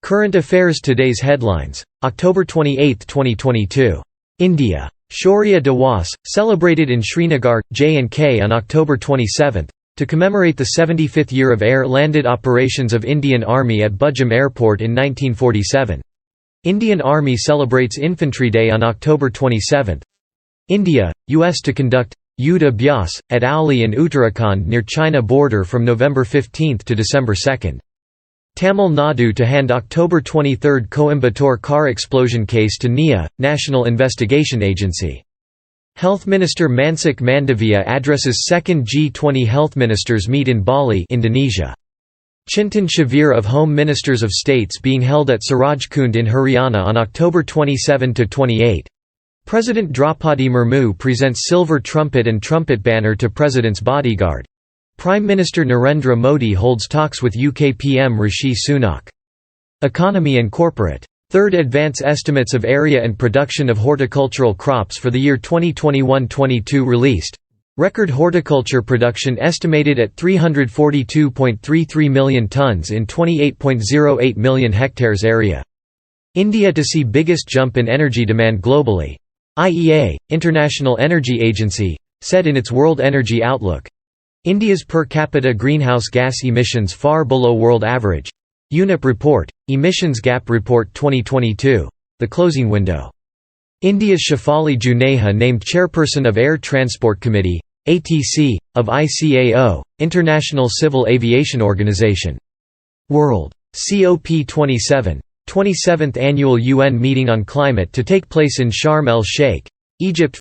Current Affairs Today's headlines. October 28, 2022. India. Shaurya Diwas, celebrated in Srinagar, J&K on October 27, to commemorate the 75th year of air-landed operations of Indian Army at Bujam Airport in 1947. Indian Army celebrates Infantry Day on October 27. India, US to conduct Yudh Abhyas at Auli in Uttarakhand near China border from November 15 to December 2. Tamil Nadu to hand October 23 Coimbatore car explosion case to NIA, National Investigation Agency. Health Minister Mansukh Mandavia addresses second G20 health ministers meet in Bali, Indonesia. Chintan Shivir of Home Ministers of States being held at Surajkund in Haryana on October 27–28. President Draupadi Murmu presents silver trumpet and trumpet banner to President's bodyguard. Prime Minister Narendra Modi holds talks with UK PM Rishi Sunak. Economy and Corporate. Third Advance Estimates of Area and Production of Horticultural Crops for the year 2021-22 released. Record horticulture production estimated at 342.33 million tonnes in 28.08 million hectares area. India to see biggest jump in energy demand globally. IEA, International Energy Agency, said in its World Energy Outlook. India's per capita greenhouse gas emissions far below world average. UNEP Report, Emissions Gap Report 2022. The closing window. India's Shefali Juneja named chairperson of Air Transport Committee, ATC, of ICAO, International Civil Aviation Organization. World. COP27. 27th Annual UN Meeting on Climate to take place in Sharm el-Sheikh, Egypt.